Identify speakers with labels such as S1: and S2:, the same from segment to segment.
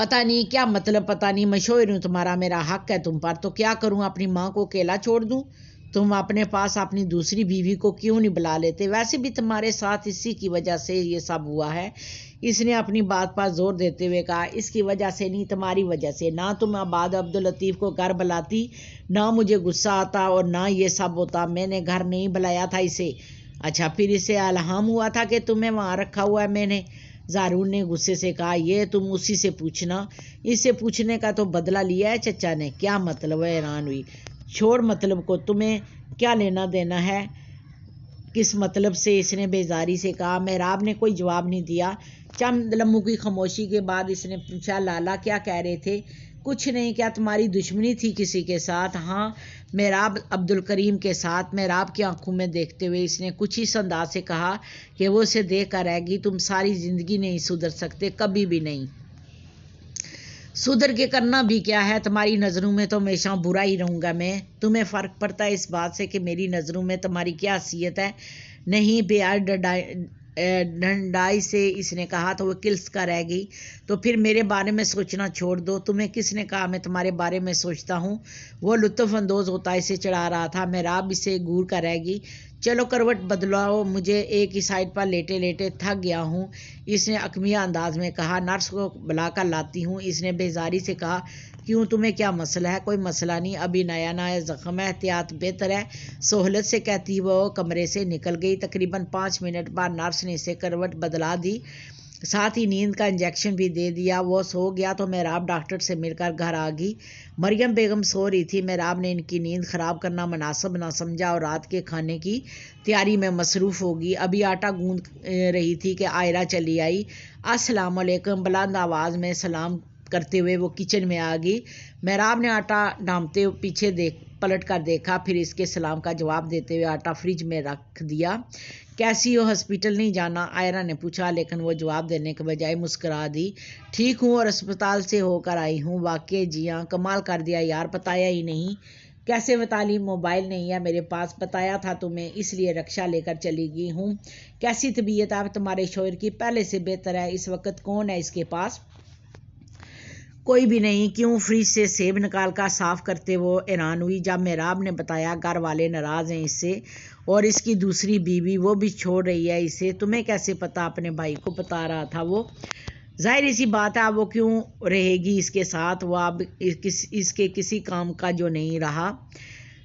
S1: پتہ نہیں کیا مطلب، پتہ نہیں مشہور ہوں، تمہارا میرا حق ہے تم پر، تو کیا کروں، اپنی ماں کو اکیلا چھوڑ دوں؟ تم اپنے پاس اپنی دوسری بیوی کو کیوں نہیں بلا لیتے؟ ویسے بھی تمہارے ساتھ اسی کی وجہ سے یہ سب ہوا ہے۔ اس نے اپنی بات پر زور دیتے ہوئے کہا، اس کی وجہ سے نہیں، تمہاری وجہ سے۔ نہ تم عباد عبداللطیف کو گھر بلاتی، نہ مجھے غصہ آتا اور نہ یہ سب ہوتا۔ میں نے گھر نہیں بلایا تھا اسے۔ اچھا، پھر اسے الہام ہوا تھا کہ تمہیں وہاں رکھا ہوا ہے میں نے؟ زارون نے غصے سے کہا، یہ تم اسی سے پوچھنا، اس سے پوچھنے کا تو بدلہ لیا ہے چچا نے۔ کیا مطلب ہے؟ حیران ہوئی۔ چھوڑ مطلب کو، تمہیں کیا لینا دینا ہے کس مطلب سے؟ اس نے بیزاری سے کہا۔ محراب نے کوئی جواب نہیں دیا۔ چند لمحوں کی خاموشی کے بعد اس نے پوچھا، لالا کیا کہہ رہے تھے؟ کچھ نہیں۔ کیا تمہاری دشمنی تھی کسی کے ساتھ؟ ہاں، محراب عبدالکریم کے ساتھ۔ محراب کی آنکھوں میں دیکھتے ہوئے اس نے کچھ اس انداز سے کہا کہ وہ اسے دیکھ کر رہ گئی، تم ساری زندگی نہیں سدھر سکتے، کبھی بھی نہیں۔ سدھر کے کرنا بھی کیا ہے؟ تمہاری نظروں میں تو ہمیشہ برا ہی رہوں گا میں۔ تمہیں فرق پڑتا ہے اس بات سے کہ میری نظروں میں تمہاری کیا حیثیت ہے؟ نہیں، بے ڈنڈائی سے اس نے کہا تو وہ کلس کا رہ گئی۔ تو پھر میرے بارے میں سوچنا چھوڑ دو۔ تمہیں کس نے کہا میں تمہارے بارے میں سوچتا ہوں؟ وہ لطف اندوز ہوتا اسے چڑھا رہا تھا۔ محراب اسے گور کر رہ گئی۔ چلو کروٹ بدلاؤ، مجھے ایک ہی سائڈ پر لیٹے لیٹے تھک گیا ہوں، اس نے عکمیہ انداز میں کہا۔ نرس کو بلا کر لاتی ہوں، اس نے بیزاری سے کہا۔ کیوں، تمہیں کیا مسئلہ ہے؟ کوئی مسئلہ نہیں، ابھی نیا نیا زخم ہے، احتیاط بہتر ہے، سہولت سے کہتی وہ کمرے سے نکل گئی۔ تقریباً 5 منٹ بعد نرس نے اسے کروٹ بدلا دی، ساتھ ہی نیند کا انجیکشن بھی دے دیا۔ وہ سو گیا تو محراب ڈاکٹر سے مل کر گھر آ گئی۔ مریم بیگم سو رہی تھی۔ محراب نے ان کی نیند خراب کرنا مناسب نہ سمجھا اور رات کے کھانے کی تیاری میں مصروف ہوگی۔ ابھی آٹا گوندھ رہی تھی کہ عائرہ چلی آئی۔ السلام علیکم، بلند آواز میں سلام کرتے ہوئے وہ کچن میں آ گئی۔ محراب نے آٹا ڈھانپتے ہوئے پیچھے پلٹ کر دیکھا، پھر اس کے سلام کا جواب دیتے ہوئے آٹا فریج میں رکھ دیا۔ کیسی ہو؟ ہسپتال نہیں جانا؟ عائرہ نے پوچھا، لیکن وہ جواب دینے کے بجائے مسکرا دی۔ ٹھیک ہوں اور اسپتال سے ہو کر آئی ہوں۔ واقعی؟ جی ہاں۔ کمال کر دیا یار، بتایا ہی نہیں۔ کیسے بتا لی؟ موبائل نہیں ہے میرے پاس، بتایا تھا تمہیں، اس لیے رکشہ لے کر چلی گئی ہوں۔ کیسی طبیعت ہے تمہارے شوہر کی؟ پہلے سے بہتر ہے۔ اس وقت کون ہے اس کے پاس؟ کوئی بھی نہیں۔ کیوں؟ فریج سے سیب نکال کر صاف کرتے وہ حیران ہوئی جب محراب نے بتایا گھر والے ناراض ہیں اس سے، اور اس کی دوسری بیوی وہ بھی چھوڑ رہی ہے اسے۔ تمہیں کیسے پتا؟ اپنے بھائی کو بتا رہا تھا وہ۔ ظاہر سی بات ہے، وہ کیوں رہے گی اس کے ساتھ؟ وہ اب اس کے کسی کام کا جو نہیں رہا۔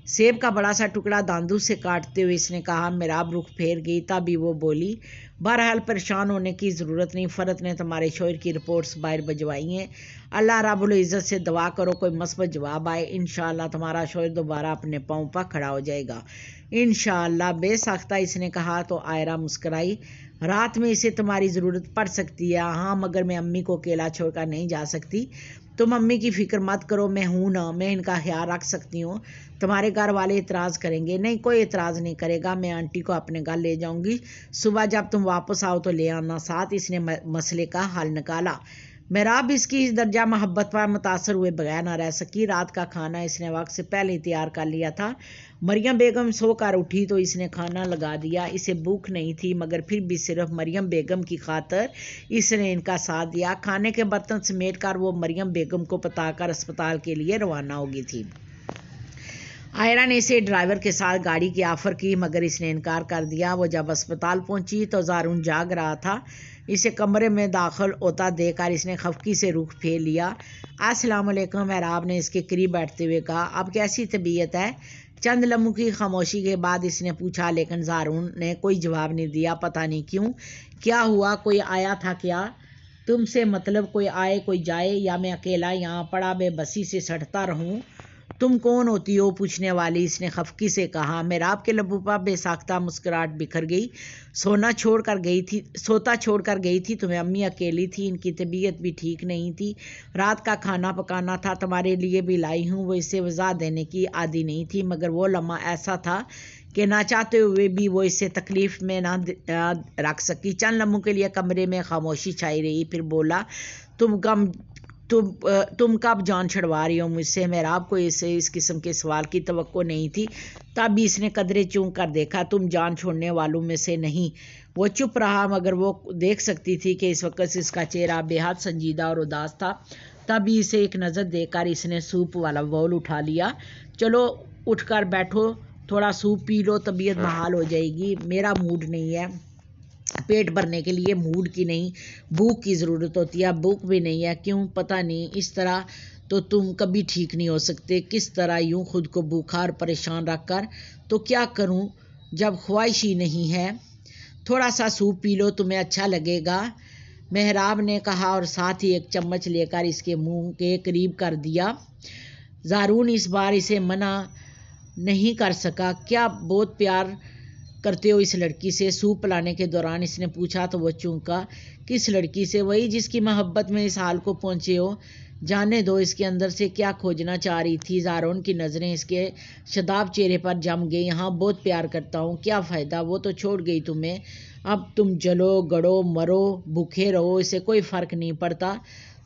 S1: سیب کا بڑا سا ٹکڑا داندوں سے کاٹتے ہوئے اس نے کہا۔ محراب رخ پھیر گئی، تبھی وہ بولی، بہرحال پریشان ہونے کی ضرورت نہیں، فرد نے تمہارے شوہر کی رپورٹس باہر بھجوائی ہیں، اللہ رب العزت سے دعا کرو کوئی مثبت جواب آئے، انشاءاللہ تمہارا شوہر دوبارہ اپنے پاؤں پر کھڑا ہو جائے گا، انشاءاللہ۔ بے ساختہ اس نے کہا تو عائرہ مسکرائی۔ رات میں اسے تمہاری ضرورت پڑ سکتی ہے؟ ہاں، مگر میں امی کو اکیلا چھوڑ کر نہیں جا سکتی۔ تم امی کی فکر مت کرو، میں ہوں نا، میں ان کا خیال رکھ سکتی ہوں۔ تمہارے گھر والے اعتراض کریں گے؟ نہیں، کوئی اعتراض نہیں کرے گا، میں آنٹی کو اپنے گھر لے جاؤں گی، صبح جب تم واپس آؤ تو لے آنا ساتھ۔ اس نے مسئلے کا حل نکالا۔ محراب اس کی اس درجہ محبت پر متاثر ہوئے بغیر نہ رہ سکی۔ رات کا کھانا اس نے وقت سے پہلے ہی تیار کر لیا تھا۔ مریم بیگم سو کر اٹھی تو اس نے کھانا لگا دیا۔ اسے بھوک نہیں تھی، مگر پھر بھی صرف مریم بیگم کی خاطر اس نے ان کا ساتھ دیا۔ کھانے کے برتن سمیٹ کر وہ مریم بیگم کو بتا کر اسپتال کے لیے روانہ ہو گئی تھی۔ عائرہ نے اسے ڈرائیور کے ساتھ گاڑی کی آفر کی، مگر اس نے انکار کر دیا۔ وہ جب اسپتال پہنچی تو زارون جاگ رہا تھا۔ اسے کمرے میں داخل ہوتا دیکھ کر اس نے خفگی سے رخ پھیر لیا۔ السلام علیکم، محراب نے اس کے قریب بیٹھتے ہوئے کہا۔ اب کیسی طبیعت ہے؟ چند لمحوں کی خاموشی کے بعد اس نے پوچھا، لیکن زارون نے کوئی جواب نہیں دیا۔ پتہ نہیں کیوں۔ کیا ہوا؟ کوئی آیا تھا کیا؟ تم سے مطلب کوئی آئے کوئی جائے، یا میں اکیلا یہاں پڑا بے بسی سے سڑتا رہوں؟ تم کون ہوتی ہو پوچھنے والی؟ اس نے خفگی سے کہا۔ محراب کے لبوں پر بے ساختہ مسکراہٹ بکھر گئی۔ سوتا چھوڑ کر گئی تھی تمہیں امی، اکیلی تھی، ان کی طبیعت بھی ٹھیک نہیں تھی، رات کا کھانا پکانا تھا، تمہارے لیے بھی لائی ہوں۔ وہ اسے وضاح دینے کی عادی نہیں تھی، مگر وہ لمحہ ایسا تھا کہ نہ چاہتے ہوئے بھی وہ اسے تکلیف میں نہ رکھ سکی۔ چند لمحوں کے لیے کمرے میں خاموشی چھائی رہی، پھر بولا، تم غم تم کب جان چھڑوا رہی ہو مجھ سے؟ محراب کو اس قسم کے سوال کی توقع نہیں تھی، تب بھی اس نے قدرے چونک کر دیکھا۔ تم جان چھوڑنے والوں میں سے نہیں۔ وہ چپ رہا، مگر وہ دیکھ سکتی تھی کہ اس وقت اس کا چہرہ بے حد سنجیدہ اور اداس تھا۔ تب اسے ایک نظر دے کر اس نے سوپ والا باؤل اٹھا لیا۔ چلو اٹھ کر بیٹھو، تھوڑا سوپ پی لو، طبیعت بحال ہو جائے گی۔ میرا موڈ نہیں ہے، پیٹ بھرنے کے لیے موڈ کی نہیں، بھوک کی ضرورت ہوتی ہے، بھوک بھی نہیں ہے۔ کیوں؟ پتہ نہیں، اس طرح تو تم کبھی ٹھیک نہیں ہو سکتے۔ کس طرح یوں خود کو بھوکا اور پریشان رکھ کر؟ تو کیا کروں جب خواہش ہی نہیں ہے؟ تھوڑا سا سوپ پی لو، تمہیں اچھا لگے گا، محراب نے کہا اور ساتھ ہی ایک چمچ لے کر اس کے منہ کے قریب کر دیا۔ زارون اس بار اسے منع نہیں کر سکا۔ کیا بہت پیار کرتے ہو اس لڑکی سے؟ سوپ پلانے کے دوران اس نے پوچھا تو وہ چونکا۔ کس لڑکی سے؟ وہی جس کی محبت میں اس حال کو پہنچے ہو۔ جانے دو، اس کے اندر سے کیا کھوجنا چاہ رہی تھی؟ زارون کی نظریں اس کے شاداب چہرے پر جم گئی۔ ہاں، بہت پیار کرتا ہوں۔ کیا فائدہ، وہ تو چھوڑ گئی تمہیں۔ اب تم جلو گڑو مرو بھوکے رہو، اسے کوئی فرق نہیں پڑتا۔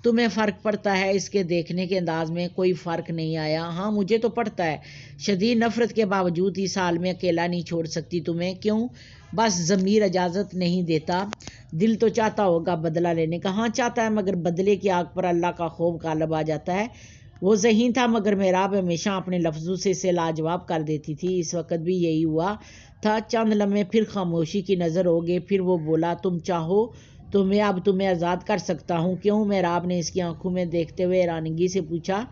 S1: تمہیں فرق پڑتا ہے؟ اس کے دیکھنے کے انداز میں کوئی فرق نہیں آیا۔ ہاں، مجھے تو پڑتا ہے۔ شدید نفرت کے باوجود اس حال میں اکیلا نہیں چھوڑ سکتی تمہیں۔ کیوں؟ بس ضمیر اجازت نہیں دیتا۔ دل تو چاہتا ہوگا بدلہ لینے کا۔ ہاں چاہتا ہے، مگر بدلے کی آگ پر اللہ کا خوف غالب آ جاتا ہے۔ وہ ذہین تھا، مگر محراب ہمیشہ اپنے لفظوں سے اسے لاجواب کر دیتی تھی۔ اس وقت بھی یہی ہوا تھا۔ چند لمحے پھر خاموشی کی نظر ہو گئے، پھر وہ بولا، تم چاہو تو میں اب تمہیں آزاد کر سکتا ہوں۔ کیوں؟ محراب نے اس کی آنکھوں میں دیکھتے ہوئے حیرانگی سے پوچھا۔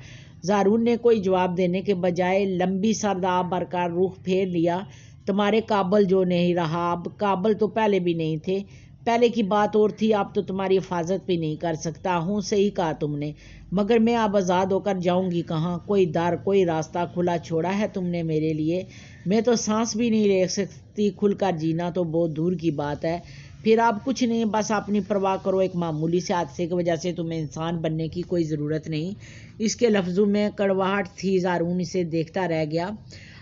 S1: زارون نے کوئی جواب دینے کے بجائے لمبی سرد آب بھر کر رخ پھیر لیا۔ تمہارے قابل جو نہیں رہا، اب قابل تو پہلے بھی نہیں تھے۔ پہلے کی بات اور تھی، اب تو تمہاری حفاظت بھی نہیں کر سکتا ہوں۔ صحیح کہا تم نے، مگر میں اب آزاد ہو کر جاؤں گی کہاں؟ کوئی در، کوئی راستہ کھلا چھوڑا ہے تم نے میرے لیے؟ میں تو سانس بھی نہیں لے سکتی، کھل کر جینا تو بہت دور کی بات ہے۔ پھر اب کچھ نہیں، بس اپنی پرواہ کرو۔ ایک معمولی سے حادثے کی وجہ سے تمہیں انسان بننے کی کوئی ضرورت نہیں۔ اس کے لفظوں میں کڑواہٹ تھی۔ زارون اسے دیکھتا رہ گیا۔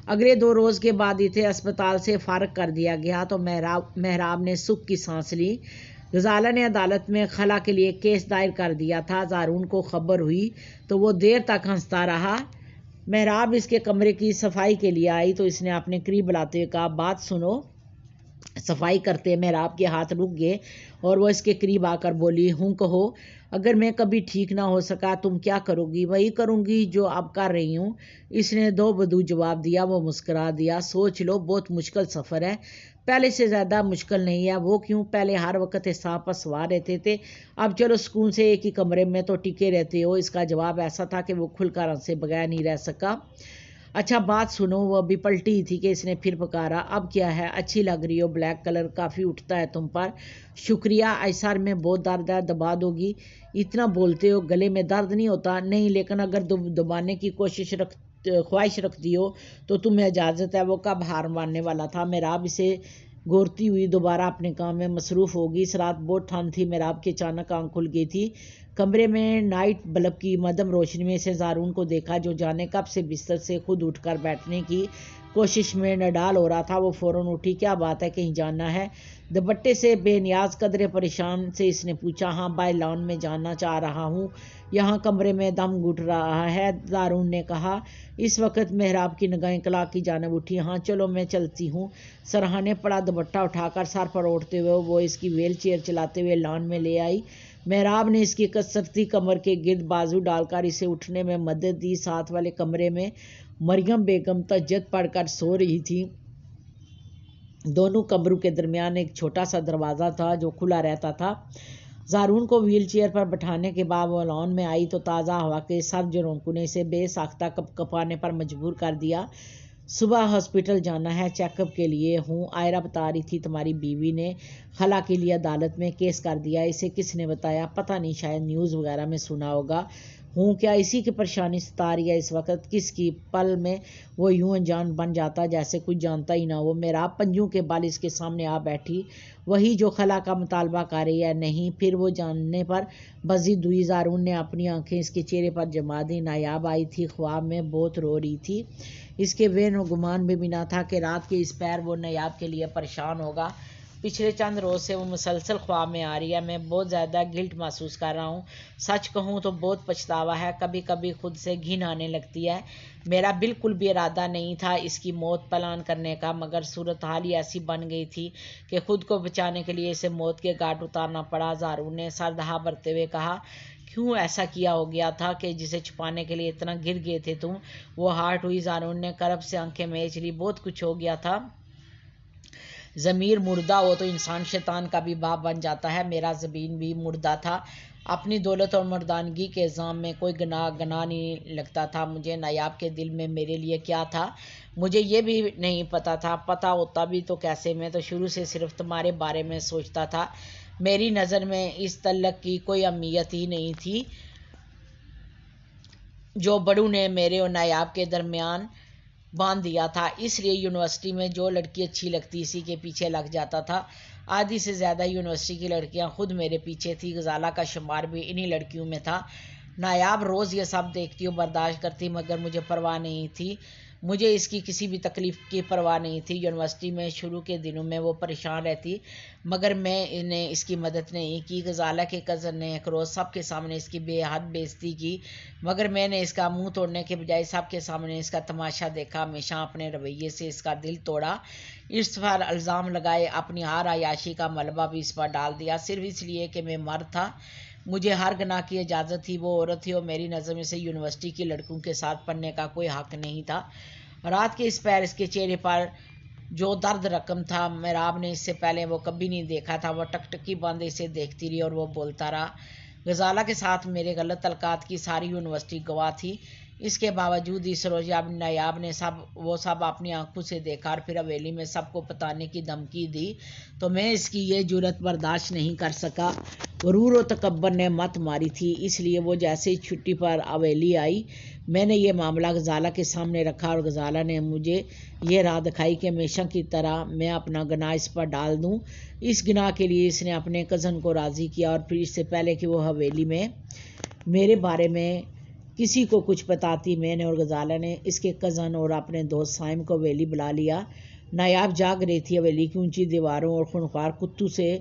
S1: اگلے 2 روز کے بعد اسے اسپتال سے فارغ کر دیا گیا تو محراب نے سکھ کی سانس لی۔ غزالہ نے عدالت میں خلا کے لیے کیس دائر کر دیا تھا۔ زارون کو خبر ہوئی تو وہ دیر تک ہنستا رہا۔ محراب اس کے کمرے کی صفائی کے لیے آئی تو اس نے اپنے قریب بلاتے ہوئے کہا، بات سنو۔ صفائی کرتے محراب کے ہاتھ رک گئے اور وہ اس کے قریب آ کر بولی، ہوں کہو۔ اگر میں کبھی ٹھیک نہ ہو سکا تم کیا کرو گی؟ وہی کروں گی جو اب کر رہی ہوں، اس نے دو بدو جواب دیا۔ وہ مسکرا دیا۔ سوچ لو، بہت مشکل سفر ہے، پہلے سے زیادہ مشکل نہیں ہے۔ وہ کیوں؟ پہلے ہر وقت حساب پر سوار رہتے تھے، اب چلو سکون سے ایک ہی کمرے میں تو ٹکے رہتے ہو۔ اس کا جواب ایسا تھا کہ وہ کھل کر ہنسے بغیر نہیں رہ سکا۔ اچھا بات سنو۔ وہ ابھی پلٹی تھی کہ اس نے پھر پکارا، اب کیا ہے؟ اچھی لگ رہی ہو، بلیک کلر کافی اٹھتا ہے تم پر۔ شکریہ۔ سر میں بہت درد ہے، دبا دو گی؟ اتنا بولتے ہو، گلے میں درد نہیں ہوتا؟ نہیں، لیکن اگر دبانے کی خواہش رکھتی ہو تو تمہیں اجازت ہے۔ وہ کب ہار ماننے والا تھا؟ محراب اسے گورتی ہوئی دوبارہ اپنے کام میں مصروف ہوگی۔ اس رات بہت ٹھنڈ تھی۔ محراب کی اچانک آنکھ کھل گئی تھی۔ کمرے میں نائٹ بلب کی مدھم روشنی میں سے زارون کو دیکھا، جو جانے کب سے بستر سے خود اٹھ کر بیٹھنے کی کوشش میں نڈال ہو رہا تھا۔ وہ فوراً اٹھی۔ کیا بات ہے، کہیں جانا ہے؟ دوپٹے سے بے نیاز قدرے پریشان سے اس نے پوچھا۔ ہاں، بائی لان میں جانا چاہ رہا ہوں، یہاں کمرے میں دم گھٹ رہا ہے، زارون نے کہا۔ اس وقت محراب کی نگاہیں کلاک کی جانب اٹھی۔ ہاں چلو، میں چلتی ہوں۔ سرہانے پڑا دوپٹہ اٹھا کر سر پر اوڑھتے ہوئے وہ اس کی ویل چیئر چلاتے ہوئے لان میں لے آئی۔ محراب نے اس کی کسرتی کمر کے گرد بازو ڈال کر اسے اٹھنے میں مدد دی۔ ساتھ والے کمرے میں مریم بیگم تہجد پڑھ کر سو رہی تھی۔ دونوں کمروں کے درمیان ایک چھوٹا سا دروازہ تھا جو کھلا رہتا تھا۔ زارون کو ویل چیئر پر بٹھانے کے بعد وہ لان میں آئی تو تازہ ہوا کے سرد جھونکوں نے اسے بے ساختہ کپانے پر مجبور کر دیا۔ صبح ہاسپٹل جانا ہے، چیک اپ کے لیے ہوں۔ آئرہ بتا رہی تھی تمہاری بیوی نے خلا کے لیے عدالت میں کیس کر دیا۔ اسے کس نے بتایا؟ پتہ نہیں، شاید نیوز وغیرہ میں سنا ہوگا۔ ہوں، کیا اسی کی پریشانی ستا رہی ہے اس وقت؟ کس کی؟ پل میں وہ یوں انجان بن جاتا جیسے کچھ جانتا ہی نہ ہو۔ محراب پنجوں کے بل اس کے سامنے آ بیٹھی۔ وہی جو خلا کا مطالبہ کر رہی ہے؟ نہیں۔ پھر وہ جاننے پر بضد ہوئی۔ زارون نے اپنی آنکھیں اس کے چہرے پر جما دیں۔ نایاب آئی تھی، خواب میں بہت رو رہی تھی۔ اس کے وہم و گمان میں بھی نہ تھا کہ رات کے اس پہر وہ نایاب کے لیے پریشان ہوگا۔ پچھلے چند روز سے وہ مسلسل خواب میں آ رہی ہے. میں بہت زیادہ گلٹ محسوس کر رہا ہوں. سچ کہوں تو بہت پچھتاوا ہے. کبھی کبھی خود سے گھن آنے لگتی ہے. میرا بالکل بھی ارادہ نہیں تھا اس کی موت پلان کرنے کا، مگر صورتحال ہی ایسی بن گئی تھی کہ خود کو بچانے کے لیے اسے موت کے گھاٹ اتارنا پڑا. زارون نے سر دہا بھرتے ہوئے کہا، کیوں ایسا کیا ہو گیا تھا کہ جسے چھپانے کے لیے اتنا گر گئے تھے تم؟ وہ ہارٹ ہوئی. زارون نے کرب سے آنکھیں میچ لی. بہت کچھ ہو گیا تھا. ضمیر مردہ ہو تو انسان شیطان کا بھی باپ بن جاتا ہے. میرا ضمیر بھی مردہ تھا. اپنی دولت اور مردانگی کے الزام میں کوئی گناہ نہیں لگتا تھا مجھے. نایاب کے دل میں میرے لیے کیا تھا مجھے یہ بھی نہیں پتا تھا. پتہ ہوتا بھی تو کیسے؟ میں تو شروع سے صرف تمہارے بارے میں سوچتا تھا. میری نظر میں اس تعلق کی کوئی اہمیت ہی نہیں تھی جو بڑو نے میرے اور نایاب کے درمیان باندھ دیا تھا. اس لیے یونیورسٹی میں جو لڑکی اچھی لگتی اسی کے پیچھے لگ جاتا تھا. آدھی سے زیادہ یونیورسٹی کی لڑکیاں خود میرے پیچھے تھی. غزالہ کا شمار بھی انہی لڑکیوں میں تھا. نایاب روز یہ سب دیکھتی اور برداشت کرتی، مگر مجھے پرواہ نہیں تھی. مجھے اس کی کسی بھی تکلیف کی پرواہ نہیں تھی. یونیورسٹی میں شروع کے دنوں میں وہ پریشان رہتی، مگر میں نے اس کی مدد نہیں کی. غزالہ کے کزن نے ایک روز سب کے سامنے اس کی بے حد بےعزتی کی، مگر میں نے اس کا منہ توڑنے کے بجائے سب کے سامنے اس کا تماشا دیکھا. ہمیشہ اپنے رویے سے اس کا دل توڑا، اس پر الزام لگائے، اپنی ہر عیاشی کا ملبہ بھی اس پر ڈال دیا، صرف اس لیے کہ میں مرد تھا. مجھے ہر گناہ کی اجازت تھی. وہ عورت تھی اور میری نظر میں سے یونیورسٹی کی لڑکوں کے ساتھ پڑھنے کا کوئی حق نہیں تھا. رات کے اس پیر اس کے چہرے پر جو درد رقم تھا، میراب نے اس سے پہلے وہ کبھی نہیں دیکھا تھا. وہ ٹکٹکی باندھے اسے دیکھتی رہی اور وہ بولتا رہا. غزالہ کے ساتھ میرے غلط تعلقات کی ساری یونیورسٹی گواہ تھی. اس کے باوجود اس روز نایاب نے وہ سب اپنی آنکھوں سے دیکھا اور پھر حویلی میں سب کو بتانے کی دھمکی دی تو میں اس کی یہ جرات برداشت نہیں کر سکا. غرور و تکبر نے مت ماری تھی، اس لیے وہ جیسے ہی چھٹی پر حویلی آئی میں نے یہ معاملہ غزالہ کے سامنے رکھا اور غزالہ نے مجھے یہ راہ دکھائی کہ ہمیشہ کی طرح میں اپنا گناہ اس پر ڈال دوں. اس گناہ کے لیے اس نے اپنے کزن کو راضی کیا اور پھر اس سے پہلے کہ وہ حویلی میں میرے بارے میں کسی کو کچھ بتاتی، میں نے اور غزالہ نے اس کے کزن اور اپنے دوست سائم کو حویلی بلا لیا. نایاب جاگ رہی تھی. حویلی کی اونچی دیواروں اور خونخوار کتوں سے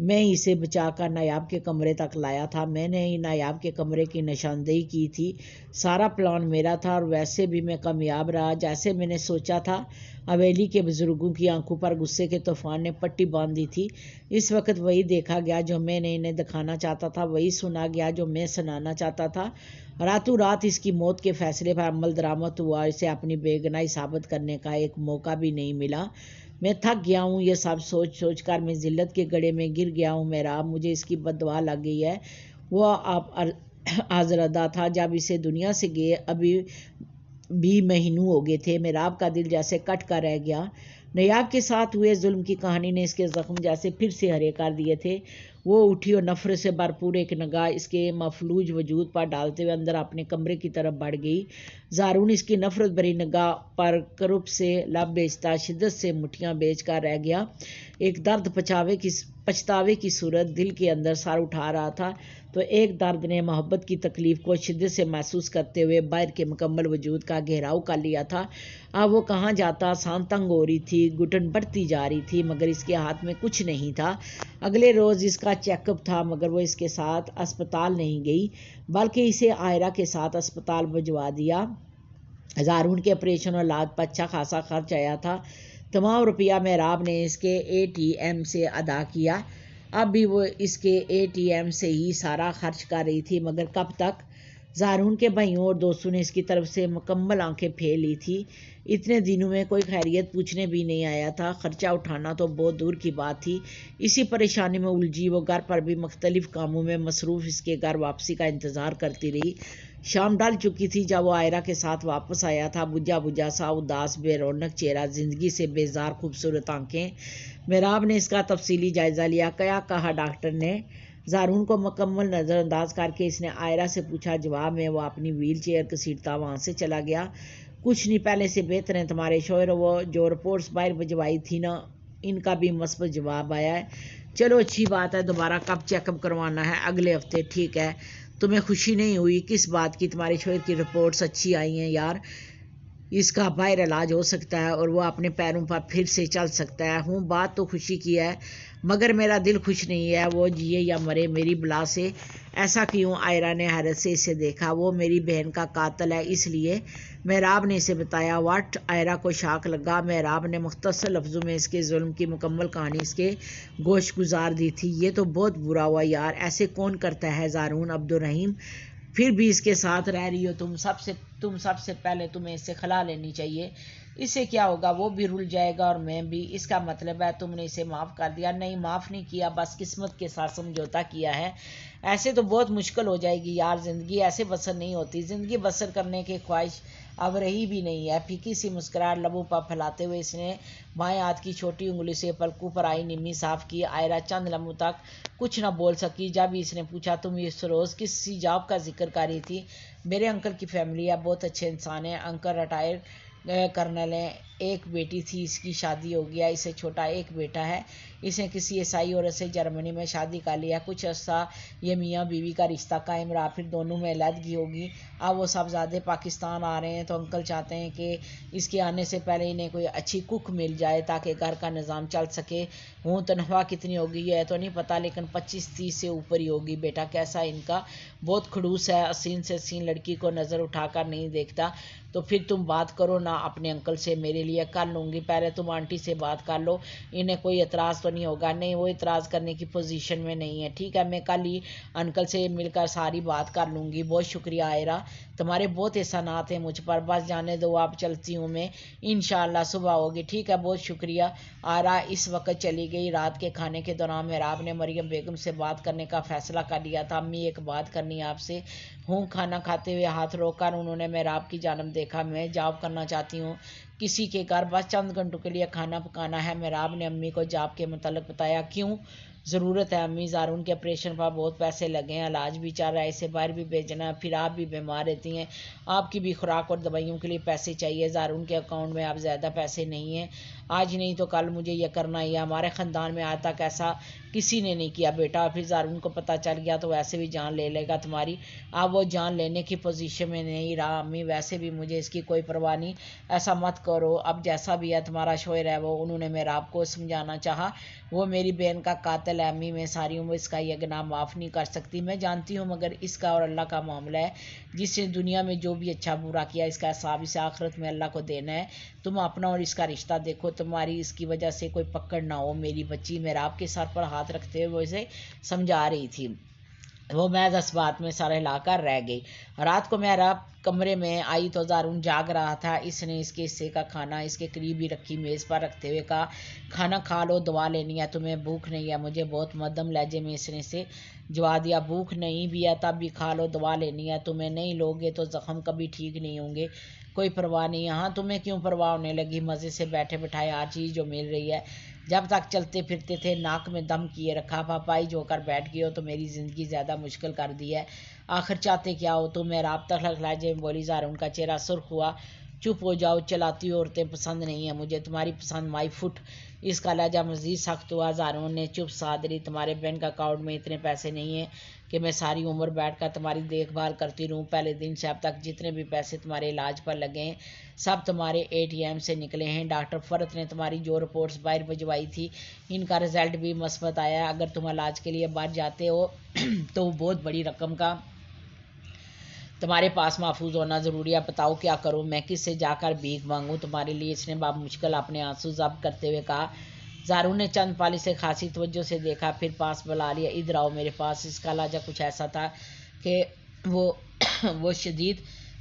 S1: میں اسے بچا کر نایاب کے کمرے تک لایا تھا. میں نے ہی نایاب کے کمرے کی نشاندہی کی تھی. سارا پلان میرا تھا اور ویسے بھی میں کامیاب رہا جیسے میں نے سوچا تھا. حویلی کے بزرگوں کی آنکھوں پر غصے کے طوفان نے پٹی باندھ دی تھی. اس وقت وہی دیکھا گیا جو میں نے انہیں دکھانا چاہتا تھا، وہی سنا گیا جو میں سنانا چاہتا تھا. راتوں رات اس کی موت کے فیصلے پر عمل درآمد ہوا. اسے اپنی بے گناہی ثابت کرنے کا ایک موقع بھی نہیں ملا. میں تھک گیا ہوں. یہ سب سوچ سوچ کر میں ذلت کے گڑھے میں گر گیا ہوں. میراب، مجھے اس کی بددعا لگ گئی ہے. وہ آزردہ تھا جب اسے دنیا سے گئے ابھی بھی مہینوں ہو گئے تھے. میراب کا دل جیسے کٹ کر رہ گیا. نیاب کے ساتھ ہوئے ظلم کی کہانی نے اس کے زخم جیسے پھر سے ہرے کر دیے تھے. وہ اٹھی اور نفرت سے بھرپور ایک نگاہ اس کے مفلوج وجود پر ڈالتے ہوئے اندر اپنے کمرے کی طرف بڑھ گئی. زارون اس کی نفرت بھری نگاہ پر کرب سے لب بیچتا شدت سے مٹھیاں بیچ کر رہ گیا. ایک درد پچھتاوے کی صورت دل کے اندر سر اٹھا رہا تھا تو ایک درد نے محبت کی تکلیف کو شدت سے محسوس کرتے ہوئے باہر کے مکمل وجود کا گھیراؤ کر لیا تھا. اب وہ کہاں جاتا؟ سانس تنگ ہو رہی تھی، گھٹن بڑھتی جا رہی تھی، مگر اس کے ہاتھ میں کچھ نہیں تھا. اگلے روز اس کا چیک اپ تھا، مگر وہ اس کے ساتھ اسپتال نہیں گئی بلکہ اسے آئرہ کے ساتھ اسپتال بھجوا دیا. زارون کے آپریشن اور علاج پر اچھا خاصا خرچ آیا تھا. تمام روپیہ میراب نے اس کے اے ٹی ایم سے ادا کیا. اب بھی وہ اس کے اے ٹی ایم سے ہی سارا خرچ کر رہی تھی، مگر کب تک؟ زارون کے بھائیوں اور دوستوں نے اس کی طرف سے مکمل آنکھیں پھیر لی تھی. اتنے دنوں میں کوئی خیریت پوچھنے بھی نہیں آیا تھا. خرچہ اٹھانا تو بہت دور کی بات تھی. اسی پریشانی میں الجھی وہ گھر پر بھی مختلف کاموں میں مصروف اس کے گھر واپسی کا انتظار کرتی رہی. شام ڈال چکی تھی جب وہ آئرہ کے ساتھ واپس آیا تھا. بجھا بجھا سا، اداس، بے رونق چہرہ، زندگی سے بیزار خوبصورت آنکھیں. میراب نے اس کا تفصیلی جائزہ لیا. کیا کہا ڈاکٹر نے؟ زارون کو مکمل نظر انداز کر کے اس نے آئرہ سے پوچھا. جواب میں وہ اپنی ویل چیئر گھسیٹتا وہاں سے چلا گیا. کچھ نہیں، پہلے سے بہتر ہیں. تمہارے شوہر وہ جو رپورٹس باہر بھجوائی تھی نا، ان کا بھی مثبت جواب آیا ہے. چلو اچھی بات ہے. دوبارہ کب چیک اپ کروانا ہے؟ اگلے ہفتے. ٹھیک ہے. تمہیں خوشی نہیں ہوئی؟ کس بات کی؟ تمہارے شوہر کی رپورٹس اچھی آئی ہیں یار. اس کا باہر علاج ہو سکتا ہے اور وہ اپنے پیروں پر پھر سے چل سکتا ہے۔ ہوں بات تو خوشی کی ہے مگر میرا دل خوش نہیں ہے، وہ جیے یا مرے میری بلا سے۔ ایسا کیوں؟ عائرہ نے حیرت سے اسے دیکھا۔ وہ میری بہن کا قاتل ہے، اس لیے مہراب نے اسے بتایا۔ واٹ؟ عائرہ کو شاک لگا۔ مہراب نے مختصر لفظوں میں اس کے ظلم کی مکمل کہانی اس کے گوش گزار دی تھی۔ یہ تو بہت برا ہوا یار، ایسے کون کرتا ہے زارون؟ عبدالرحیم پھر بھی اس کے ساتھ رہ رہی ہو تم سب سے پہلے تمہیں اس سے خلا لینی چاہیے۔ اس سے کیا ہوگا؟ وہ بھی رل جائے گا اور میں بھی۔ اس کا مطلب ہے تم نے اسے معاف کر دیا؟ نہیں، معاف نہیں کیا، بس قسمت کے ساتھ سمجھوتا کیا ہے۔ ایسے تو بہت مشکل ہو جائے گی یار، زندگی ایسے بسر نہیں ہوتی۔ زندگی بسر کرنے کی خواہش اب رہی بھی نہیں ہے۔ پھیکی سی مسکراہٹ لبوں پر پھیلاتے ہوئے اس نے بائیں ہاتھ کی چھوٹی انگلی سے پلکوں پر آئی نمی صاف کی۔ عائرہ چند لمحوں تک کچھ نہ بول سکی۔ جب اس نے پوچھا تم اس روز کس سی جاب کا ذکر کر رہی تھی؟ میرے انکل کی فیملی ہے، بہت اچھے انسان ہیں۔ انکل ریٹائر کرنل ہیں، ایک بیٹی تھی، اس کی شادی ہو گیا، اسے چھوٹا ایک بیٹا ہے۔ اس نے کسی عیسائی عورت سے جرمنی میں شادی کر لیا۔ کچھ عرصہ یہ میاں بیوی کا رشتہ قائم رہا، پھر دونوں میں علیحدگی ہوگی۔ اب وہ صاحبزادے پاکستان آ رہے ہیں تو انکل چاہتے ہیں کہ اس کے آنے سے پہلے انہیں کوئی اچھی کک مل جائے تاکہ گھر کا نظام چل سکے۔ تنخواہ کتنی ہوگی یہ تو نہیں پتہ، لیکن 25-30 سے اوپر ہی ہوگی۔ بیٹا کیسا ان کا؟ بہت خڑوس ہے، حسین سے حسین لڑکی کو نظر اٹھا کر نہیں دیکھتا۔ تو پھر تم بات کرو نا اپنے انکل سے، میرے لیے کر لوں گی، پہلے تم آنٹی سے بات کر لو، انہیں کوئی اعتراض تو نہیں ہوگا؟ نہیں، وہ اعتراض کرنے کی پوزیشن میں نہیں ہے۔ ٹھیک ہے، میں کل ہی انکل سے مل کر ساری بات کر لوں گی۔ بہت شکریہ عائرہ، تمہارے بہت احسانات ہیں مجھ پر، بس جانے دو اب چلتی ہوں میں، انشاءاللہ صبح ہوگی۔ ٹھیک ہے، بہت شکریہ۔ عائرہ اس وقت چلی گئی۔ رات کے کھانے کے دوران مہراب نے مریم بیگم سے بات کرنے کا فیصلہ کر لیا تھا۔ امی ایک بات کرنی ہے آپ سے۔ کھانا کھاتے ہوئے ہاتھ روک کر انہوں نے مہراب کی جانب دیکھا۔ میں جاب کرنا چاہتی ہوں کسی کے گھر، بس چند گھنٹوں کے لیے کھانا پکانا ہے۔ مہراب نے امی کو جاب کے متعلق بتایا۔ کیوں؟ ضرورت ہے امی، زارون کے آپریشن پر بہت پیسے لگے ہیں، علاج بھی چل رہا ہے، اسے باہر بھی بھیجنا ہے، پھر آپ بھی بیمار رہتی ہیں، آپ کی بھی خوراک اور دوائیوں کے لیے پیسے چاہیے۔ زارون کے اکاؤنٹ میں اب زیادہ پیسے نہیں ہیں، آج نہیں تو کل مجھے یہ کرنا ہی ہے۔ ہمارے خاندان میں آج تک ایسا کسی نے نہیں کیا بیٹا، اور پھر زارون کو پتہ چل گیا تو ویسے بھی جان لے لے گا تمہاری۔ اب وہ جان لینے کی پوزیشن میں نہیں رہا امی، ویسے بھی مجھے اس کی کوئی پرواہ نہیں، ایسا مت کرو۔ اب جیسا بھی ہے تمہارا شوہر ہے وہ، انہوں نے مہراب کو سمجھانا چاہا، وہ میری بہن کا قاتل ہے امی، میں ساری عمر اس کا یہ گناہ معاف نہیں کر سکتی۔ میں جانتی ہوں، مگر اس کا اور اللہ کا معاملہ ہے، جس نے دنیا میں جو بھی اچھا برا کیا اس کا حساب اسے آخرت میں اللہ کو دینا ہے۔ تم اپنا اور اس کا رشتہ دیکھو، تمہاری اس کی وجہ سے کوئی پکڑ نہ ہو میری بچی۔ مہراب کے سر پر ہاتھ رکھتے ہوئے وہ اسے سمجھا رہی تھی۔ وہ محض اس بات میں سر ہلا کر رہ گئی۔ رات کو مہراب کمرے میں آئی تو زارون جاگ رہا تھا۔ اس نے اس کے حصے کا کھانا اس کے قریب ہی رکھی میز پر رکھتے ہوئے کہا، کھانا کھا لو، دوا لینی ہے تمہیں؟ بھوک نہیں ہے مجھے، بہت مدھم لہجے میں اس نے سے جواب دیا۔ بھوک نہیں بھی ہے تب بھی کھا لو، دوا لینی ہے تمہیں، نہیں لوگے تو زخم کبھی ٹھیک نہیں ہوں گے۔ کوئی پرواہ نہیں، ہاں تمہیں کیوں پرواہ ہونے لگی؟ مزے سے بیٹھے بٹھائے ہر چیز جو مل رہی ہے، جب تک چلتے پھرتے تھے ناک میں دم کیے رکھا، پاپائی جو کر بیٹھ گئے ہو تو میری زندگی زیادہ مشکل کر دی ہے۔ آخر چاہتے کیا ہو تم؟ مہراب تلخ لہجے میں بولی۔ زارون کا چہرہ سرخ ہوا۔ چپ ہو جاؤ، چلاتی عورتیں پسند نہیں ہیں مجھے، تمہاری پسند مائی فٹ۔ اس کا لہجہ مزید سخت ہوا۔ زارون نے چپ سادھ لی۔ تمہارے بینک اکاؤنٹ میں اتنے پیسے نہیں ہیں کہ میں ساری عمر بیٹھ کر تمہاری دیکھ بھال کرتی رہوں۔ پہلے دن سے اب تک جتنے بھی پیسے تمہارے علاج پر لگے ہیں سب تمہارے ATM سے نکلے ہیں۔ ڈاکٹر فرت نے تمہاری جو رپورٹس باہر بھجوائی تھی ان کا رزلٹ بھی مثبت آیا ہے۔ اگر تم علاج کے لیے باہر جاتے ہو تو وہ بہت بڑی رقم کا تمہارے پاس محفوظ ہونا ضروری ہے۔ بتاؤ کیا کروں میں، کس سے جا کر بھیک مانگوں تمہارے لیے؟ اس نے باب مشکل اپنے آنسو ضبط کرتے ہوئے کہا۔ زارون نے چند پل سے خاصی توجہ سے دیکھا، پھر پاس بلا لیا۔ ادھر آؤ میرے پاس۔ اس کا لہجہ کچھ ایسا تھا کہ وہ شدید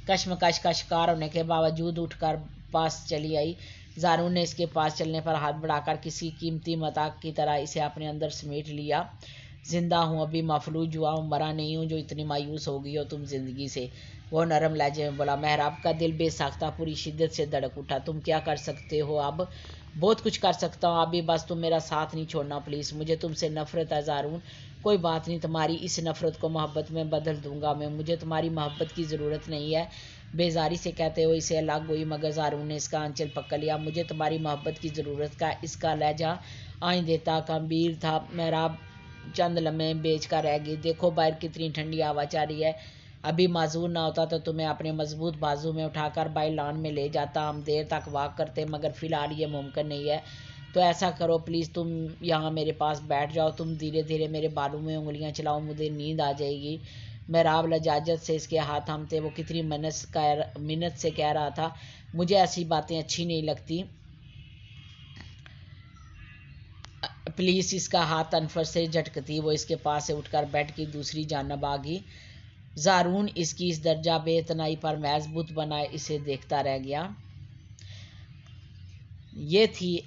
S1: کشمکش کا شکار ہونے کے باوجود اٹھ کر پاس چلی آئی۔ زارون نے اس کے پاس چلنے پر ہاتھ بڑھا کر کسی قیمتی متاع کی طرح اسے اپنے اندر سمیٹ لیا۔ زندہ ہوں، ابھی مفلوج ہوا ہوں، مرا نہیں ہوں جو اتنی مایوس ہو گئی ہو تم زندگی سے، وہ نرم لہجے میں بولا۔ مہراب کا دل بے ساختہ پوری شدت سے دھڑک اٹھا۔ تم کیا کر سکتے ہو اب؟ بہت کچھ کر سکتا ہوں ابھی، بس تم میرا ساتھ نہیں چھوڑنا پلیز، مجھے تم سے نفرت ہے زارون۔ کوئی بات نہیں، تمہاری اس نفرت کو محبت میں بدل دوں گا میں، مجھے تمہاری محبت کی ضرورت نہیں ہے، بیزاری سے کہتے ہوئے اسے الگ ہوئی، مگر زارون نے اس کا آنچل پکڑ لیا۔ مجھے تمہاری محبت کی ضرورت کا اس کا لہجہ آئندہ تھا، گمبھیر تھا۔ مہراب چند لمحے بیچ کر رہ گئی۔ دیکھو باہر کتنی ٹھنڈی ہوا چل رہی ہے، ابھی معذور نہ ہوتا تو تمہیں اپنے مضبوط بازو میں اٹھا کر بائی لان میں لے جاتا، ہم دیر تک واک کرتے، مگر فی الحال یہ ممکن نہیں ہے۔ تو ایسا کرو پلیز، تم یہاں میرے پاس بیٹھ جاؤ، تم دھیرے دھیرے میرے بالوں میں انگلیاں چلاؤ، مجھے نیند آ جائے گی۔ محراب لجاجت سے اس کے ہاتھ تھامتے وہ کتنی منت سے کہہ رہا تھا، مجھے ایسی باتیں اچھی نہیں لگتی، پلیز۔ اس کا ہاتھ انفر سے جھٹکتی وہ اس کے پاس سے اٹھ کر بیڈ کی دوسری جانب آگی۔ زارون اس کی اس درجہ بے اتنائی پر محض بت بنائے اسے دیکھتا رہ گیا۔ یہ تھی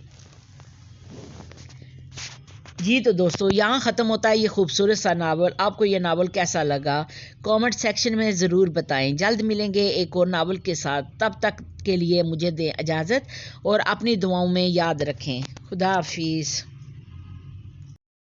S1: جی تو دوستو، یہاں ختم ہوتا ہے یہ خوبصورت سا ناول۔ آپ کو یہ ناول کیسا لگا کامنٹ سیکشن میں ضرور بتائیں۔ جلد ملیں گے ایک اور ناول کے ساتھ، تب تک کے لیے مجھے دیں اجازت اور اپنی دعاؤں میں یاد رکھیں۔ خدا حافظ۔